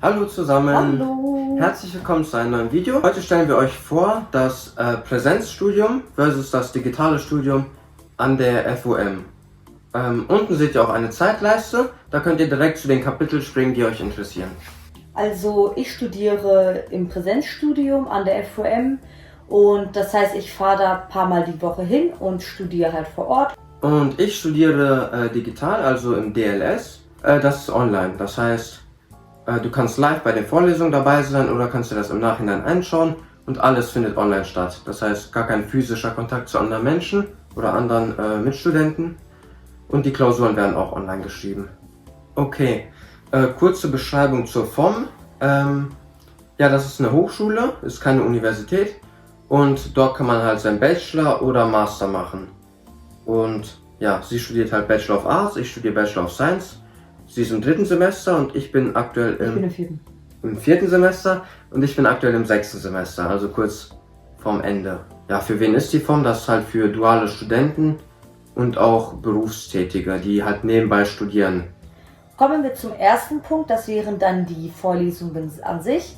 Hallo zusammen, Hallo. herzlich willkommen zu einem neuen Video. Heute stellen wir euch vor das Präsenzstudium versus das digitale Studium an der FOM. Unten seht ihr auch eine Zeitleiste, da könnt ihr direkt zu den Kapiteln springen, die euch interessieren. Also ich studiere im Präsenzstudium an der FOM und das heißt, ich fahre da ein paar Mal die Woche hin und studiere halt vor Ort. Und ich studiere digital, also im DLS, das ist online, das heißt, du kannst live bei den Vorlesungen dabei sein oder kannst dir das im Nachhinein anschauen und alles findet online statt. Das heißt, gar kein physischer Kontakt zu anderen Menschen oder anderen Mitstudenten und die Klausuren werden auch online geschrieben. Okay, kurze Beschreibung zur FOM. Ja, das ist eine Hochschule, ist keine Universität und dort kann man halt seinen Bachelor oder Master machen. Und ja, sie studiert halt Bachelor of Arts, ich studiere Bachelor of Science. Sie ist im 3. Semester und ich bin aktuell im 4. Semester und ich bin aktuell im 6. Semester, also kurz vorm Ende. Ja, für wen ist die FOM? Das ist halt für duale Studenten und auch Berufstätige, die halt nebenbei studieren. Kommen wir zum ersten Punkt, das wären dann die Vorlesungen an sich.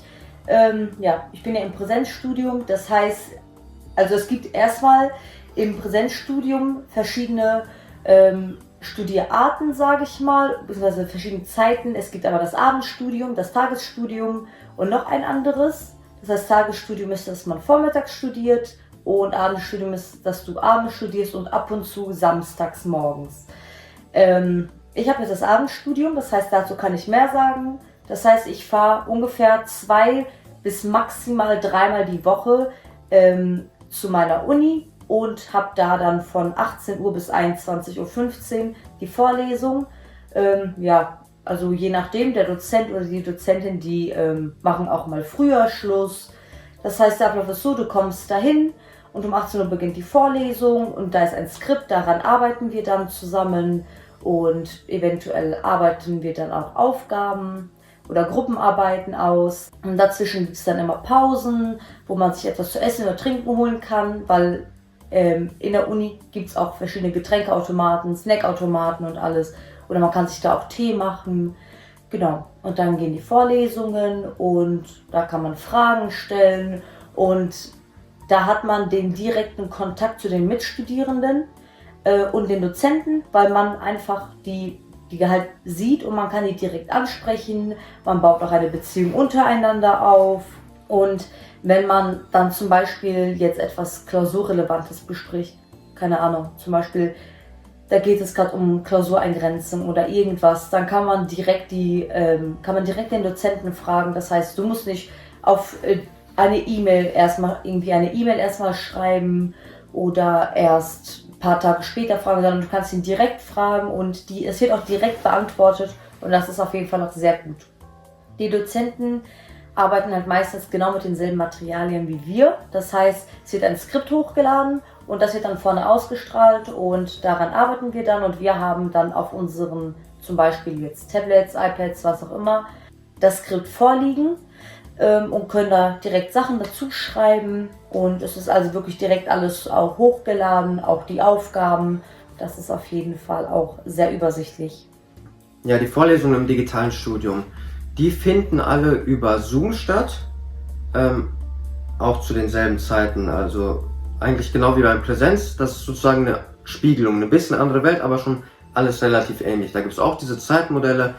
Ja, ich bin ja im Präsenzstudium, das heißt, also es gibt erstmal im Präsenzstudium verschiedene Studierarten, sage ich mal, beziehungsweise verschiedene Zeiten. Es gibt aber das Abendstudium, das Tagesstudium und noch ein anderes. Das heißt, Tagesstudium ist, dass man vormittags studiert und Abendstudium ist, dass du abends studierst und ab und zu samstags morgens. Ich habe jetzt das Abendstudium, das heißt, dazu kann ich mehr sagen. Das heißt, ich fahre ungefähr 2 bis maximal 3-mal die Woche zu meiner Uni und habe da dann von 18 Uhr bis 21:15 Uhr die Vorlesung. Ja, also je nachdem, der Dozent oder die Dozentin, die machen auch mal früher Schluss. Das heißt, der Ablauf ist so, du kommst dahin und um 18 Uhr beginnt die Vorlesung und da ist ein Skript, daran arbeiten wir dann zusammen und eventuell arbeiten wir dann auch Aufgaben oder Gruppenarbeiten aus. Und dazwischen gibt es dann immer Pausen, wo man sich etwas zu essen oder trinken holen kann, weil in der Uni gibt es auch verschiedene Getränkeautomaten, Snackautomaten und alles. Oder man kann sich da auch Tee machen. Genau. Und dann gehen die Vorlesungen und da kann man Fragen stellen. Und da hat man den direkten Kontakt zu den Mitstudierenden und den Dozenten, weil man einfach die halt sieht und man kann die direkt ansprechen. Man baut auch eine Beziehung untereinander auf. Und wenn man dann zum Beispiel jetzt etwas Klausurrelevantes bespricht, keine Ahnung, zum Beispiel, da geht es gerade um Klausureingrenzung oder irgendwas, dann kann man direkt den Dozenten fragen. Das heißt, du musst nicht auf eine E-Mail erstmal schreiben oder erst ein paar Tage später fragen, sondern du kannst ihn direkt fragen und es wird auch direkt beantwortet und das ist auf jeden Fall auch sehr gut. Die Dozenten arbeiten halt meistens genau mit denselben Materialien wie wir. Das heißt, es wird ein Skript hochgeladen und das wird dann vorne ausgestrahlt und daran arbeiten wir dann und wir haben dann auf unseren, zum Beispiel jetzt Tablets, iPads, was auch immer, das Skript vorliegen und können da direkt Sachen dazu schreiben und es ist also wirklich direkt alles auch hochgeladen, auch die Aufgaben. Das ist auf jeden Fall auch sehr übersichtlich. Ja, die Vorlesungen im digitalen Studium, die finden alle über Zoom statt, auch zu denselben Zeiten, also eigentlich genau wie beim Präsenz, das ist sozusagen eine Spiegelung, eine bisschen andere Welt, aber schon alles relativ ähnlich. Da gibt es auch diese Zeitmodelle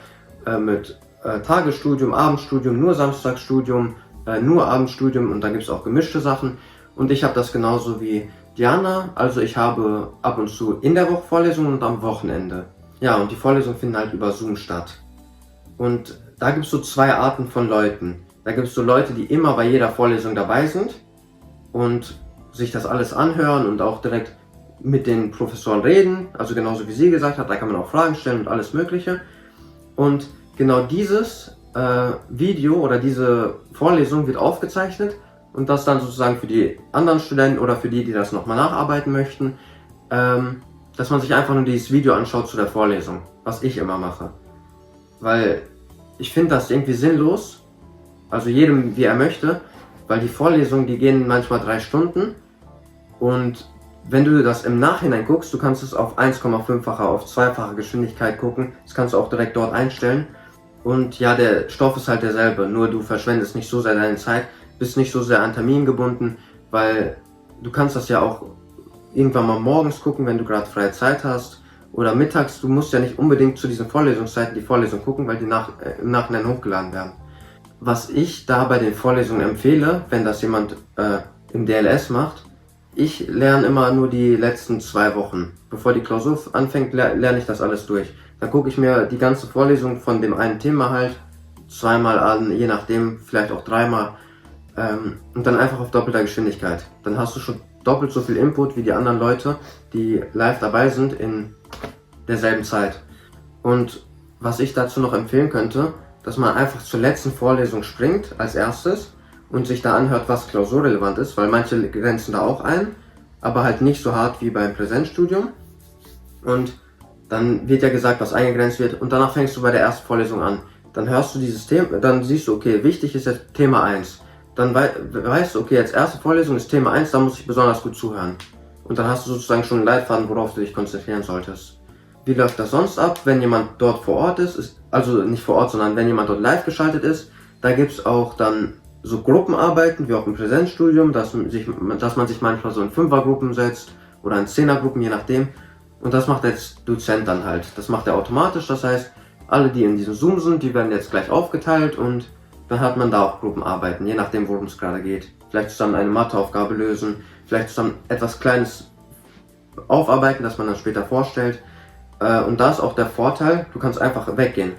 mit Tagesstudium, Abendstudium, nur Samstagsstudium, nur Abendstudium und dann gibt es auch gemischte Sachen und ich habe das genauso wie Diana, also ich habe ab und zu in der Woche Vorlesungen und am Wochenende. Ja, und die Vorlesungen finden halt über Zoom statt. Und da gibt es so 2 Arten von Leuten. Da gibt es so Leute, die immer bei jeder Vorlesung dabei sind und sich das alles anhören und auch direkt mit den Professoren reden. Also genauso wie sie gesagt hat, da kann man auch Fragen stellen und alles Mögliche. Und genau dieses Video oder diese Vorlesung wird aufgezeichnet und das dann sozusagen für die anderen Studenten oder für die das nochmal nacharbeiten möchten, dass man sich einfach nur dieses Video anschaut zu der Vorlesung, was ich immer mache. Weil ich finde das irgendwie sinnlos, also jedem wie er möchte, weil die Vorlesungen, die gehen manchmal 3 Stunden und wenn du das im Nachhinein guckst, du kannst es auf 1,5-fache, auf 2-fache Geschwindigkeit gucken, das kannst du auch direkt dort einstellen Und ja, der Stoff ist halt derselbe, nur du verschwendest nicht so sehr deine Zeit, bist nicht so sehr an Termin gebunden, weil du kannst das ja auch irgendwann mal morgens gucken, wenn du gerade freie Zeit hast, oder mittags. Du musst ja nicht unbedingt zu diesen Vorlesungszeiten die Vorlesung gucken, weil die im Nachhinein hochgeladen werden. Was ich da bei den Vorlesungen empfehle, wenn das jemand im DLS macht, ich lerne immer nur die letzten 2 Wochen. Bevor die Klausur anfängt, lerne ich das alles durch. Dann gucke ich mir die ganze Vorlesung von dem einen Thema halt 2-mal an, je nachdem, vielleicht auch 3-mal. Und dann einfach auf doppelter Geschwindigkeit. Dann hast du schon doppelt so viel Input wie die anderen Leute, die live dabei sind in derselben Zeit. Und was ich dazu noch empfehlen könnte, dass man einfach zur letzten Vorlesung springt als erstes und sich da anhört, was klausurrelevant ist, weil manche grenzen da auch ein, aber halt nicht so hart wie beim Präsenzstudium. Und dann wird ja gesagt, was eingegrenzt wird, und danach fängst du bei der ersten Vorlesung an. Dann hörst du dieses Thema, dann siehst du, okay, wichtig ist jetzt Thema 1. Dann weißt du, okay, jetzt erste Vorlesung ist Thema 1, da muss ich besonders gut zuhören. Und dann hast du sozusagen schon einen Leitfaden, worauf du dich konzentrieren solltest. Wie läuft das sonst ab, wenn jemand dort vor Ort ist, also nicht vor Ort, sondern wenn jemand dort live geschaltet ist, da gibt's auch dann so Gruppenarbeiten, wie auch im Präsenzstudium, dass man sich manchmal so in 5er-Gruppen setzt oder in 10er-Gruppen, je nachdem. Und das macht jetzt Dozent dann halt. Das macht er automatisch, das heißt, alle, die in diesem Zoom sind, die werden jetzt gleich aufgeteilt und dann hat man da auch Gruppenarbeiten, je nachdem, worum es gerade geht. Vielleicht zusammen eine Matheaufgabe lösen, vielleicht zusammen etwas Kleines aufarbeiten, das man dann später vorstellt. Und da ist auch der Vorteil, du kannst einfach weggehen.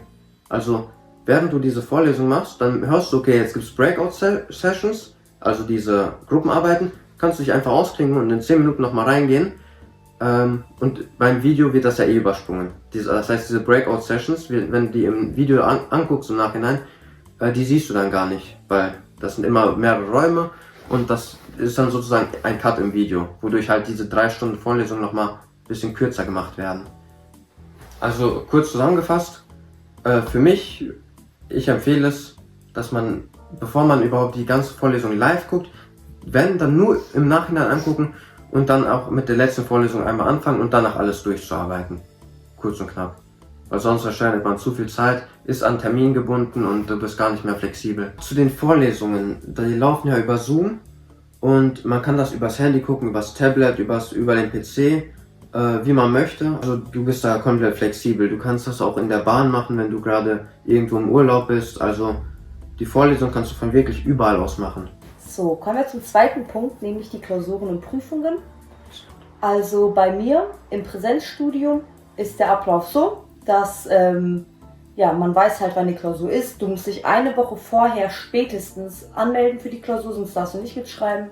Also, während du diese Vorlesung machst, dann hörst du, okay, jetzt gibt's Breakout-Sessions, also diese Gruppenarbeiten, kannst du dich einfach ausklinken und in 10 Minuten nochmal reingehen. Und beim Video wird das ja eh übersprungen. Das heißt, diese Breakout-Sessions, wenn du die im Video anguckst im Nachhinein, die siehst du dann gar nicht, weil das sind immer mehrere Räume und das ist dann sozusagen ein Cut im Video, wodurch halt diese 3 Stunden Vorlesung nochmal ein bisschen kürzer gemacht werden. Also kurz zusammengefasst, für mich, ich empfehle es, dass man, bevor man überhaupt die ganze Vorlesung live guckt, wenn, dann nur im Nachhinein angucken und dann auch mit der letzten Vorlesung einmal anfangen und danach alles durchzuarbeiten. Kurz und knapp. Weil sonst verschwendet man zu viel Zeit, ist an Termin gebunden und du bist gar nicht mehr flexibel. Zu den Vorlesungen, die laufen ja über Zoom und man kann das übers Handy gucken, übers Tablet, über den PC, wie man möchte. Also du bist da komplett flexibel. Du kannst das auch in der Bahn machen, wenn du gerade irgendwo im Urlaub bist. Also die Vorlesung kannst du von wirklich überall aus machen. So, kommen wir zum zweiten Punkt, nämlich die Klausuren und Prüfungen. Also bei mir im Präsenzstudium ist der Ablauf so, dass man weiß halt, wann die Klausur ist. Du musst dich eine Woche vorher spätestens anmelden für die Klausur, sonst darfst du nicht mitschreiben.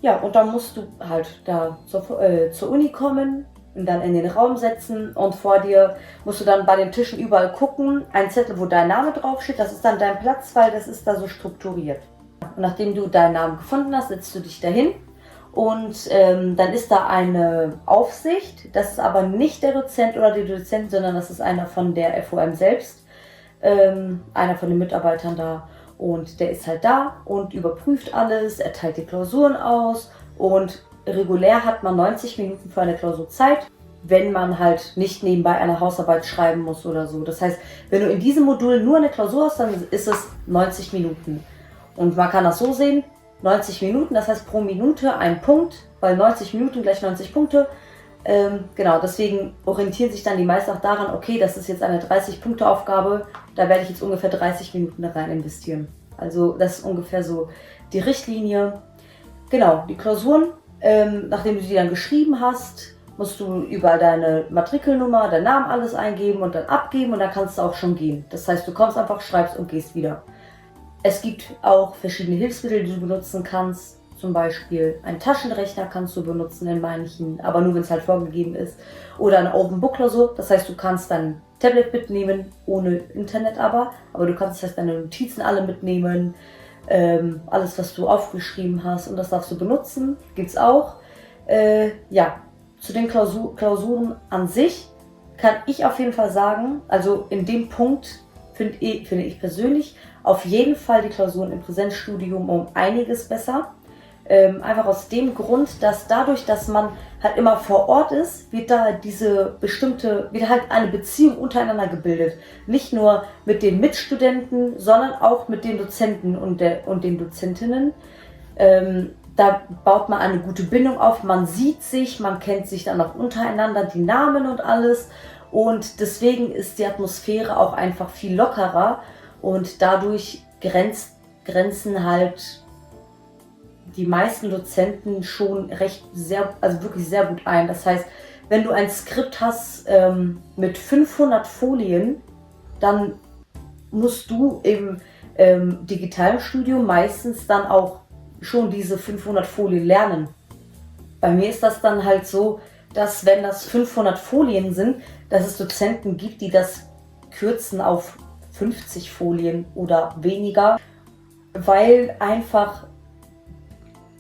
Ja, und dann musst du halt da zur Uni kommen und dann in den Raum setzen und vor dir musst du dann bei den Tischen überall gucken, ein Zettel, wo dein Name draufsteht, das ist dann dein Platz, weil das ist da so strukturiert. Und nachdem du deinen Namen gefunden hast, setzt du dich dahin. Und dann ist da eine Aufsicht, das ist aber nicht der Dozent oder die Dozentin, sondern das ist einer von der FOM selbst, einer von den Mitarbeitern da. Und der ist halt da und überprüft alles, er teilt die Klausuren aus und regulär hat man 90 Minuten für eine Klausur Zeit, wenn man halt nicht nebenbei eine Hausarbeit schreiben muss oder so. Das heißt, wenn du in diesem Modul nur eine Klausur hast, dann ist es 90 Minuten. Und man kann das so sehen, 90 Minuten, das heißt pro Minute ein Punkt, weil 90 Minuten gleich 90 Punkte. Genau, deswegen orientieren sich dann die meisten auch daran, okay, das ist jetzt eine 30-Punkte-Aufgabe, da werde ich jetzt ungefähr 30 Minuten da rein investieren. Also das ist ungefähr so die Richtlinie. Genau, die Klausuren, nachdem du die dann geschrieben hast, musst du über deine Matrikelnummer, deinen Namen alles eingeben und dann abgeben und dann kannst du auch schon gehen. Das heißt, du kommst einfach, schreibst und gehst wieder. Es gibt auch verschiedene Hilfsmittel, die du benutzen kannst. Zum Beispiel einen Taschenrechner kannst du benutzen in manchen, aber nur wenn es halt vorgegeben ist. Oder eine Open Book Klausur, das heißt, du kannst dein Tablet mitnehmen, ohne Internet aber du kannst das heißt, deine Notizen alle mitnehmen, alles was du aufgeschrieben hast und das darfst du benutzen, gibt's auch. Zu den Klausuren an sich kann ich auf jeden Fall sagen, also in dem Punkt finde ich persönlich auf jeden Fall die Klausuren im Präsenzstudium um einiges besser. Einfach aus dem Grund, dass dadurch, dass man halt immer vor Ort ist, wird halt eine Beziehung untereinander gebildet. Nicht nur mit den Mitstudenten, sondern auch mit den Dozenten und den Dozentinnen. Da baut man eine gute Bindung auf, man sieht sich, man kennt sich dann auch untereinander, die Namen und alles. Und deswegen ist die Atmosphäre auch einfach viel lockerer und dadurch grenzen halt die meisten Dozenten schon wirklich sehr gut ein. Das heißt, wenn du ein Skript hast mit 500 Folien, dann musst du im digitalen Studium meistens dann auch schon diese 500 Folien lernen. Bei mir ist das dann halt so, dass wenn das 500 Folien sind, dass es Dozenten gibt, die das kürzen auf 50 Folien oder weniger, weil einfach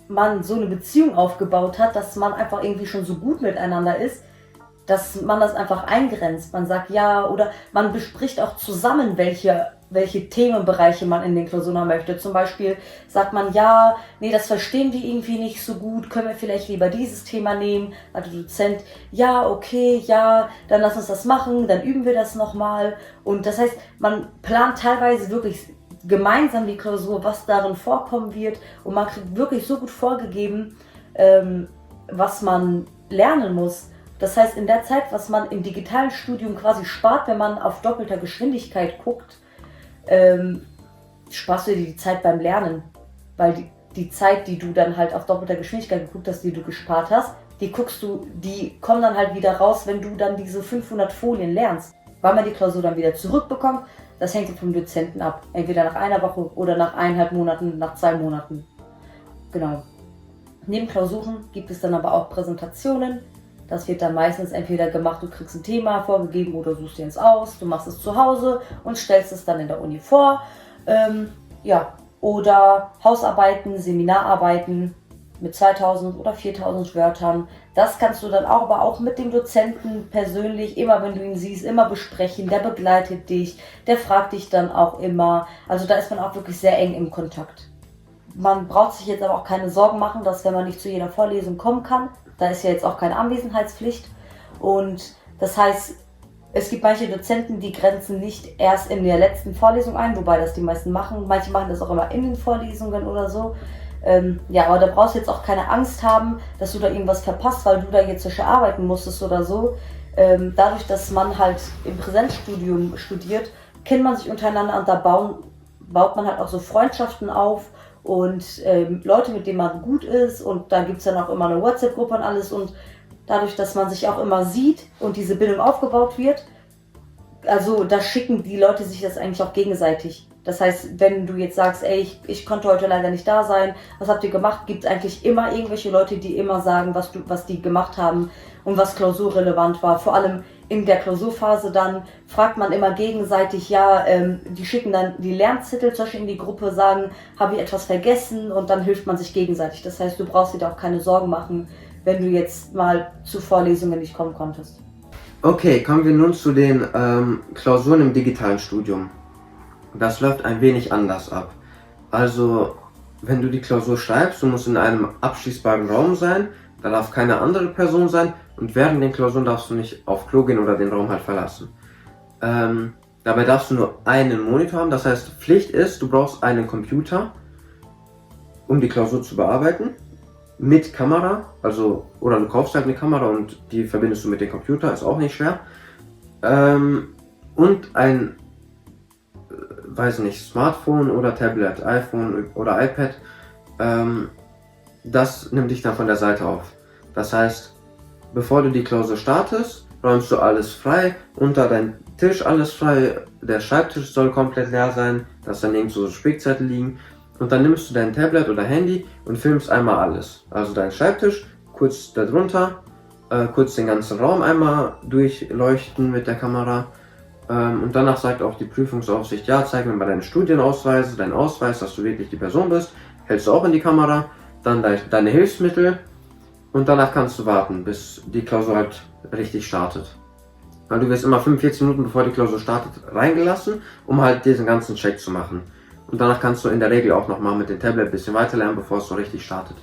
man so eine Beziehung aufgebaut hat, dass man einfach irgendwie schon so gut miteinander ist, dass man das einfach eingrenzt. Man sagt ja, oder man bespricht auch zusammen, welche Themenbereiche man in den Klausuren haben möchte. Zum Beispiel sagt man, ja, nee, das verstehen wir irgendwie nicht so gut, können wir vielleicht lieber dieses Thema nehmen? Sagt der Dozent, ja, okay, ja, dann lass uns das machen, dann üben wir das nochmal. Und das heißt, man plant teilweise wirklich gemeinsam die Klausur, was darin vorkommen wird, und man kriegt wirklich so gut vorgegeben, was man lernen muss. Das heißt, in der Zeit, was man im digitalen Studium quasi spart, wenn man auf doppelter Geschwindigkeit guckt, sparst du dir die Zeit beim Lernen. Weil die Zeit, die du dann halt auf doppelter Geschwindigkeit geguckt hast, die du gespart hast, die kommen dann halt wieder raus, wenn du dann diese 500 Folien lernst. Weil man die Klausur dann wieder zurückbekommt, das hängt vom Dozenten ab. Entweder nach einer Woche oder nach 1,5 Monaten, nach 2 Monaten. Genau. Neben Klausuren gibt es dann aber auch Präsentationen. Das wird dann meistens entweder gemacht, du kriegst ein Thema vorgegeben oder suchst dir eins aus, du machst es zu Hause und stellst es dann in der Uni vor. Oder Hausarbeiten, Seminararbeiten mit 2000 oder 4000 Wörtern. Das kannst du dann aber auch mit dem Dozenten persönlich, immer wenn du ihn siehst, immer besprechen. Der begleitet dich, der fragt dich dann auch immer. Also da ist man auch wirklich sehr eng im Kontakt. Man braucht sich jetzt aber auch keine Sorgen machen, dass wenn man nicht zu jeder Vorlesung kommen kann, da ist ja jetzt auch keine Anwesenheitspflicht. Und das heißt, es gibt manche Dozenten, die grenzen nicht erst in der letzten Vorlesung ein, wobei das die meisten machen. Manche machen das auch immer in den Vorlesungen oder so. Aber da brauchst du jetzt auch keine Angst haben, dass du da irgendwas verpasst, weil du da jetzt sicher arbeiten musstest oder so. Dadurch, dass man halt im Präsenzstudium studiert, kennt man sich untereinander und da baut man halt auch so Freundschaften auf und Leute, mit denen man gut ist, und da gibt es dann auch immer eine WhatsApp-Gruppe und alles, und dadurch, dass man sich auch immer sieht und diese Bindung aufgebaut wird, also da schicken die Leute sich das eigentlich auch gegenseitig. Das heißt, wenn du jetzt sagst, ey, ich konnte heute leider nicht da sein, was habt ihr gemacht, gibt es eigentlich immer irgendwelche Leute, die immer sagen, was die gemacht haben und was klausurrelevant war. Vor allem in der Klausurphase dann fragt man immer gegenseitig, die schicken dann die Lernzettel zum Beispiel in die Gruppe, sagen, habe ich etwas vergessen, und dann hilft man sich gegenseitig. Das heißt, du brauchst dir da auch keine Sorgen machen, wenn du jetzt mal zu Vorlesungen nicht kommen konntest. Okay, kommen wir nun zu den Klausuren im digitalen Studium. Das läuft ein wenig anders ab. Also, wenn du die Klausur schreibst, du musst in einem abschließbaren Raum sein, da darf keine andere Person sein, und während den Klausuren darfst du nicht auf Klo gehen oder den Raum halt verlassen. Dabei darfst du nur einen Monitor haben, das heißt, Pflicht ist, du brauchst einen Computer, um die Klausur zu bearbeiten, mit Kamera, oder du kaufst halt eine Kamera und die verbindest du mit dem Computer, ist auch nicht schwer. Und ein Smartphone oder Tablet, iPhone oder iPad, das nimmt dich dann von der Seite auf. Das heißt, bevor du die Klausur startest, räumst du alles frei, unter deinem Tisch alles frei, der Schreibtisch soll komplett leer sein, dass dann nirgendwo so Spickzettel liegen, und dann nimmst du dein Tablet oder Handy und filmst einmal alles. Also deinen Schreibtisch, kurz darunter, kurz den ganzen Raum einmal durchleuchten mit der Kamera. Und danach sagt auch die Prüfungsaufsicht, ja, zeig mir mal deinen Studienausweis, deinen Ausweis, dass du wirklich die Person bist. Hältst du auch in die Kamera, dann deine Hilfsmittel, und danach kannst du warten, bis die Klausur halt richtig startet. Weil du wirst immer 45 Minuten bevor die Klausur startet reingelassen, um halt diesen ganzen Check zu machen. Und danach kannst du in der Regel auch nochmal mit dem Tablet ein bisschen weiter lernen, bevor es so richtig startet.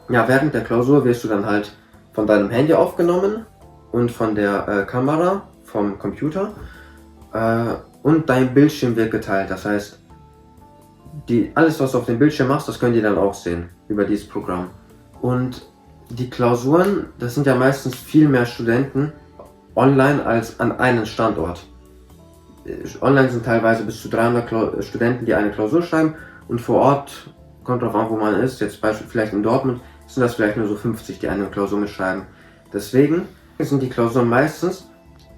Ja, während der Klausur wirst du dann halt von deinem Handy aufgenommen und von der Kamera vom Computer und dein Bildschirm wird geteilt. Das heißt, alles, was du auf dem Bildschirm machst, das können die dann auch sehen über dieses Programm. Und die Klausuren, das sind ja meistens viel mehr Studenten online als an einem Standort. Online sind teilweise bis zu 300 Studenten, die eine Klausur schreiben, und vor Ort, kommt drauf an, wo man ist, jetzt beispielsweise vielleicht in Dortmund, sind das vielleicht nur so 50, die eine Klausur mitschreiben. Deswegen sind die Klausuren meistens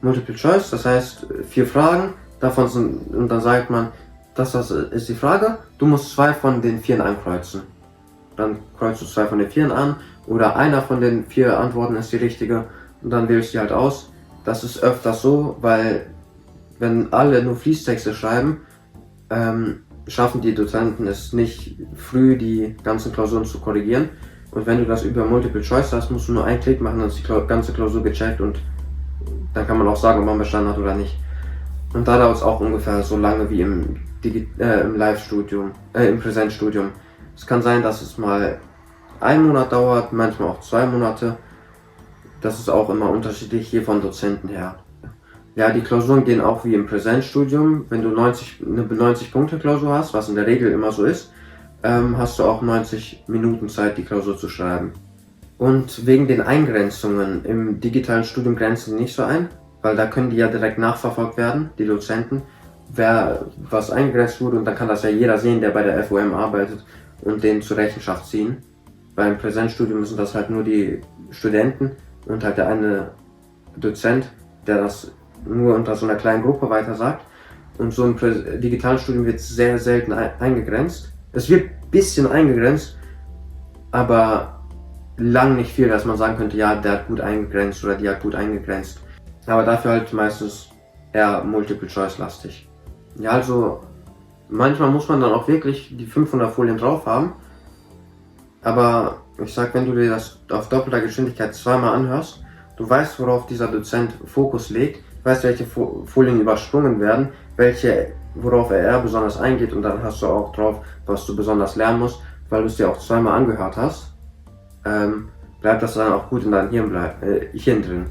Multiple Choice, das heißt 4 Fragen, und dann sagt man, das ist die Frage, du musst 2 von den 4 ankreuzen. Dann kreuzt du 2 von den 4 an, oder einer von den 4 Antworten ist die richtige, und dann wählst du die halt aus. Das ist öfters so, weil wenn alle nur Fließtexte schreiben, schaffen die Dozenten es nicht, früh die ganzen Klausuren zu korrigieren. Und wenn du das über Multiple Choice hast, musst du nur einen Klick machen, dann ist die ganze Klausur gecheckt und dann kann man auch sagen, ob man bestanden hat oder nicht. Und da dauert es auch ungefähr so lange wie im Live-Studium, im Präsenzstudium. Es kann sein, dass es mal 1 Monat dauert, manchmal auch 2 Monate. Das ist auch immer unterschiedlich hier von Dozenten her. Ja, die Klausuren gehen auch wie im Präsenzstudium. Wenn du eine 90-Punkte-Klausur hast, was in der Regel immer so ist, hast du auch 90 Minuten Zeit, die Klausur zu schreiben. Und wegen den Eingrenzungen im digitalen Studium grenzen die nicht so ein, weil da können die ja direkt nachverfolgt werden, die Dozenten, wer was eingrenzt wurde, und dann kann das ja jeder sehen, der bei der FOM arbeitet, und den zur Rechenschaft ziehen. Beim Präsenzstudium sind das halt nur die Studenten und halt der eine Dozent, der das nur unter so einer kleinen Gruppe weiter sagt. Und so im digitalen Studium wird es sehr selten eingegrenzt. Es wird ein bisschen eingegrenzt, aber lang nicht viel, dass man sagen könnte, ja, der hat gut eingegrenzt oder die hat gut eingegrenzt. Aber dafür halt meistens eher Multiple-Choice-lastig. Ja, also manchmal muss man dann auch wirklich die 500 Folien drauf haben. Aber ich sag, wenn du dir das auf doppelter Geschwindigkeit 2-mal anhörst, du weißt, worauf dieser Dozent Fokus legt, du weißt, welche Folien übersprungen werden, worauf er besonders eingeht, und dann hast du auch drauf, was du besonders lernen musst, weil du es dir auch 2-mal angehört hast, bleibt das dann auch gut in deinem Hirn drin.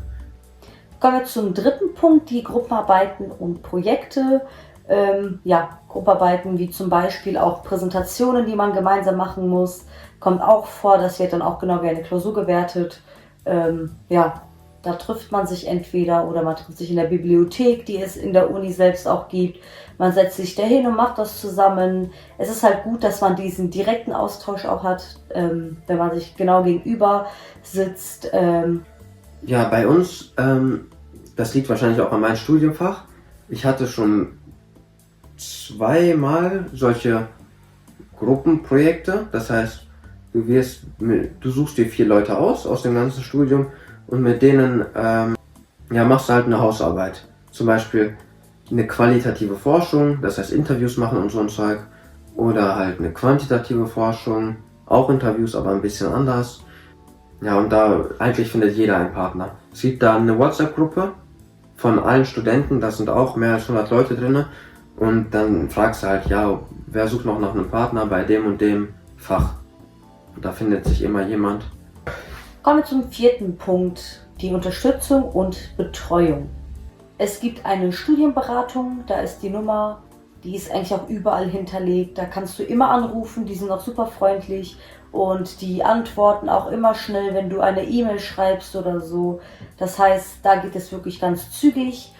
Kommen wir zum dritten Punkt, die Gruppenarbeiten und Projekte. Gruppenarbeiten wie zum Beispiel auch Präsentationen, die man gemeinsam machen muss, kommt auch vor. Das wird dann auch genau wie eine Klausur gewertet. Da trifft man sich entweder oder man trifft sich in der Bibliothek, die es in der Uni selbst auch gibt. Man setzt sich da hin und macht das zusammen. Es ist halt gut, dass man diesen direkten Austausch auch hat, wenn man sich genau gegenüber sitzt. Ja, bei uns, das liegt wahrscheinlich auch an meinem Studienfach. Ich hatte schon 2-mal solche Gruppenprojekte. Das heißt, du suchst dir 4 Leute aus dem ganzen Studium, und mit denen machst du halt eine Hausarbeit. Zum Beispiel eine qualitative Forschung, das heißt Interviews machen und so ein Zeug. Oder halt eine quantitative Forschung, auch Interviews, aber ein bisschen anders. Ja, und da eigentlich findet jeder einen Partner. Es gibt da eine WhatsApp-Gruppe von allen Studenten, da sind auch mehr als 100 Leute drin. Und dann fragst du halt, ja, wer sucht noch nach einem Partner bei dem und dem Fach. Und da findet sich immer jemand. Kommen wir zum 4. Punkt, die Unterstützung und Betreuung. Es gibt eine Studienberatung, da ist die Nummer, die ist eigentlich auch überall hinterlegt. Da kannst du immer anrufen, die sind auch super freundlich und die antworten auch immer schnell, wenn du eine E-Mail schreibst oder so. Das heißt, da geht es wirklich ganz zügig.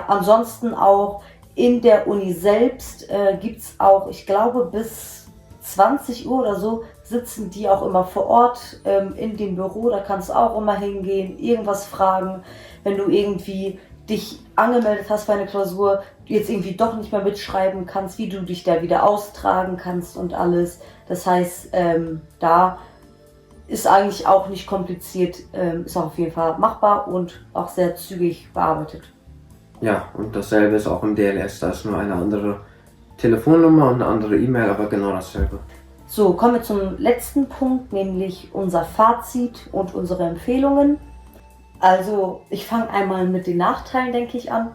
Ansonsten auch in der Uni selbst gibt es auch, ich glaube, bis 20 Uhr oder so sitzen die auch immer vor Ort in dem Büro. Da kannst du auch immer hingehen, irgendwas fragen. Wenn du irgendwie dich angemeldet hast für eine Klausur, du jetzt irgendwie doch nicht mehr mitschreiben kannst, wie du dich da wieder austragen kannst und alles. Das heißt, da ist eigentlich auch nicht kompliziert, ist auch auf jeden Fall machbar und auch sehr zügig bearbeitet. Ja, und dasselbe ist auch im DLS, da ist nur eine andere Telefonnummer und eine andere E-Mail, aber genau dasselbe. So, kommen wir zum letzten Punkt, nämlich unser Fazit und unsere Empfehlungen. Also, ich fange einmal mit den Nachteilen, denke ich, an.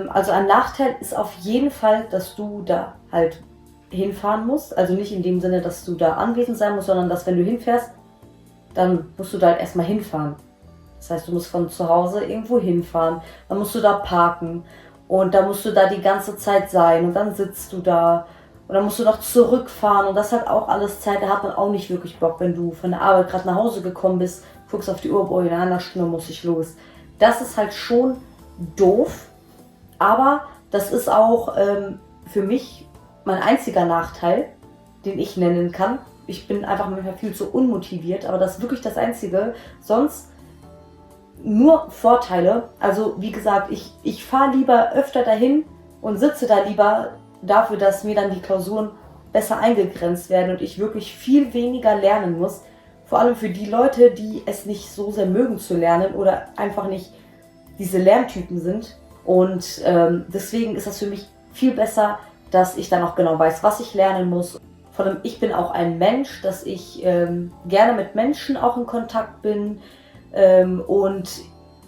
Also ein Nachteil ist auf jeden Fall, dass du da halt hinfahren musst. Also nicht in dem Sinne, dass du da anwesend sein musst, sondern dass wenn du hinfährst, dann musst du da halt erstmal hinfahren. Das heißt, du musst von zu Hause irgendwo hinfahren, dann musst du da parken und dann musst du da die ganze Zeit sein und dann sitzt du da und dann musst du noch zurückfahren und das hat auch alles Zeit, da hat man auch nicht wirklich Bock, wenn du von der Arbeit gerade nach Hause gekommen bist, guckst auf die Uhr, boah, in einer Stunde muss ich los. Das ist halt schon doof, aber das ist auch für mich mein einziger Nachteil, den ich nennen kann. Ich bin einfach manchmal viel zu unmotiviert, aber das ist wirklich das Einzige. Sonst nur Vorteile. Also wie gesagt, ich fahre lieber öfter dahin und sitze da lieber dafür, dass mir dann die Klausuren besser eingegrenzt werden und ich wirklich viel weniger lernen muss. Vor allem für die Leute, die es nicht so sehr mögen zu lernen oder einfach nicht diese Lerntypen sind. Und deswegen ist das für mich viel besser, dass ich dann auch genau weiß, was ich lernen muss. Vor allem, ich bin auch ein Mensch, dass ich gerne mit Menschen auch in Kontakt bin. Und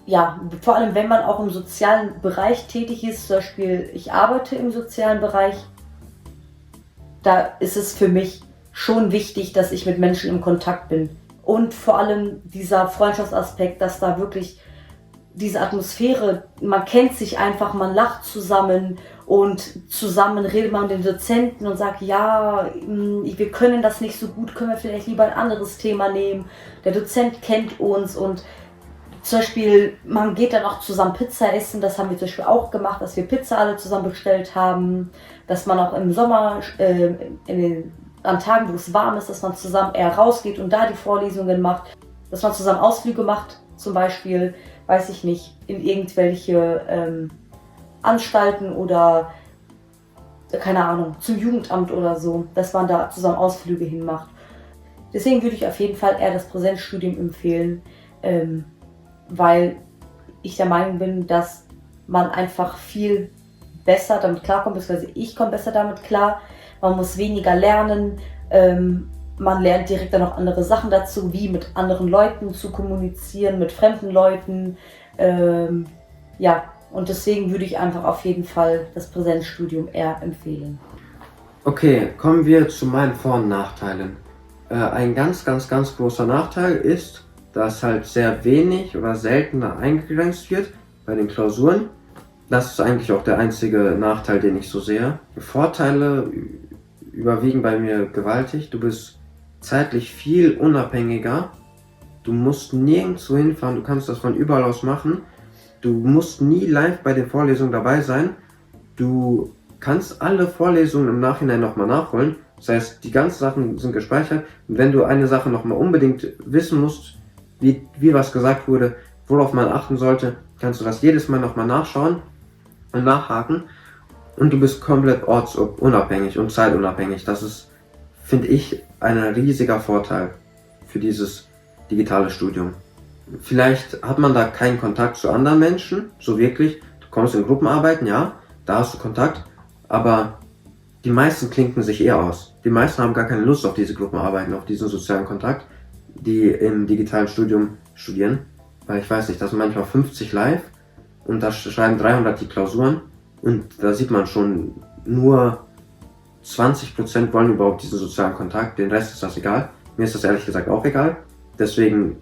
ja, vor allem, wenn man auch im sozialen Bereich tätig ist, zum Beispiel ich arbeite im sozialen Bereich, da ist es für mich schon wichtig, dass ich mit Menschen im Kontakt bin. Und vor allem dieser Freundschaftsaspekt, dass da wirklich diese Atmosphäre, man kennt sich einfach, man lacht zusammen und zusammen redet man mit den Dozenten und sagt, ja, wir können das nicht so gut, können wir vielleicht lieber ein anderes Thema nehmen. Der Dozent kennt uns und zum Beispiel, man geht dann auch zusammen Pizza essen, das haben wir zum Beispiel auch gemacht, dass wir Pizza alle zusammen bestellt haben, dass man auch im Sommer, an Tagen, wo es warm ist, dass man zusammen eher rausgeht und da die Vorlesungen macht, dass man zusammen Ausflüge macht, zum Beispiel, weiß ich nicht, in irgendwelche Anstalten oder, keine Ahnung, zum Jugendamt oder so, dass man da zusammen Ausflüge hinmacht. Deswegen würde ich auf jeden Fall eher das Präsenzstudium empfehlen, weil ich der Meinung bin, dass man einfach viel besser damit klarkommt, beziehungsweise ich komme besser damit klar. Man muss weniger lernen, man lernt direkt dann noch andere Sachen dazu, wie mit anderen Leuten zu kommunizieren, mit fremden Leuten. Ja, und deswegen würde ich einfach auf jeden Fall das Präsenzstudium eher empfehlen. Okay, kommen wir zu meinen Vor- und Nachteilen. Ein ganz großer Nachteil ist, dass halt sehr wenig oder seltener eingegrenzt wird bei den Klausuren. Das ist eigentlich auch der einzige Nachteil, den ich so sehe. Die Vorteile überwiegen bei mir gewaltig. Du bist zeitlich viel unabhängiger. Du musst nirgendwo hinfahren, du kannst das von überall aus machen. Du musst nie live bei den Vorlesungen dabei sein. Du kannst alle Vorlesungen im Nachhinein nochmal nachholen. Das heißt, die ganzen Sachen sind gespeichert. Und wenn du eine Sache nochmal unbedingt wissen musst, wie was gesagt wurde, worauf man achten sollte, kannst du das jedes Mal nochmal nachschauen und nachhaken. Und du bist komplett ortsunabhängig und zeitunabhängig. Das ist, finde ich, ein riesiger Vorteil für dieses digitale Studium. Vielleicht hat man da keinen Kontakt zu anderen Menschen, so wirklich. Du kommst in Gruppenarbeiten, ja, da hast du Kontakt, aber die meisten klinken sich eher aus. Die meisten haben gar keine Lust auf diese Gruppenarbeiten, auf diesen sozialen Kontakt, die im digitalen Studium studieren. Weil ich weiß nicht, das sind manchmal 50 live und da schreiben 300 die Klausuren und da sieht man schon, nur 20% wollen überhaupt diesen sozialen Kontakt, den Rest ist das egal. Mir ist das ehrlich gesagt auch egal. Deswegen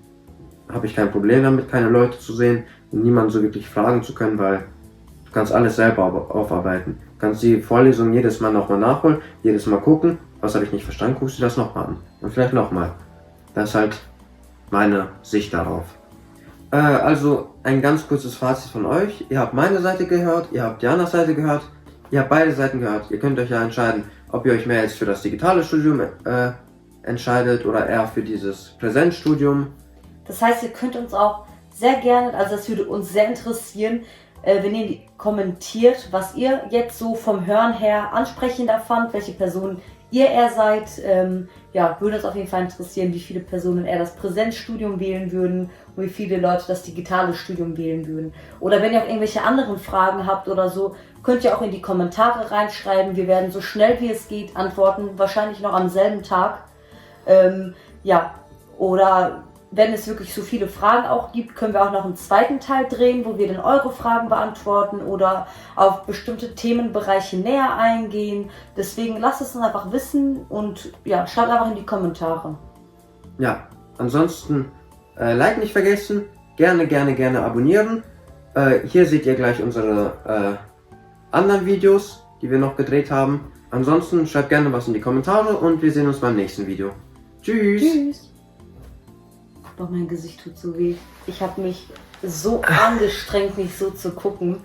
habe ich kein Problem damit, keine Leute zu sehen und niemanden so wirklich fragen zu können, weil du kannst alles selber aufarbeiten. Du kannst die Vorlesung jedes Mal nochmal nachholen, jedes Mal gucken, was habe ich nicht verstanden, guckst du das nochmal an. Und vielleicht nochmal. Das ist halt meine Sicht darauf. Also ein ganz kurzes Fazit von euch. Ihr habt meine Seite gehört, ihr habt Janas Seite gehört, ihr habt beide Seiten gehört. Ihr könnt euch ja entscheiden, ob ihr euch mehr jetzt für das digitale Studium entscheidet oder eher für dieses Präsenzstudium. Das heißt, ihr könnt uns auch sehr gerne, also das würde uns sehr interessieren, wenn ihr kommentiert, was ihr jetzt so vom Hören her ansprechender fand, welche Personen ihr eher seid. Ja, würde uns auf jeden Fall interessieren, wie viele Personen eher das Präsenzstudium wählen würden und wie viele Leute das digitale Studium wählen würden. Oder wenn ihr auch irgendwelche anderen Fragen habt oder so, könnt ihr auch in die Kommentare reinschreiben. Wir werden so schnell wie es geht antworten, wahrscheinlich noch am selben Tag. Ja, oder wenn es wirklich so viele Fragen auch gibt, können wir auch noch einen zweiten Teil drehen, wo wir dann eure Fragen beantworten oder auf bestimmte Themenbereiche näher eingehen. Deswegen lasst es uns einfach wissen und ja, schaut einfach in die Kommentare. Ja, ansonsten Like nicht vergessen, gerne abonnieren. Hier seht ihr gleich unsere anderen Videos, die wir noch gedreht haben. Ansonsten schreibt gerne was in die Kommentare und wir sehen uns beim nächsten Video. Tschüss! Tschüss! Boah, mein Gesicht tut so weh. Ich habe mich so angestrengt, nicht so zu gucken.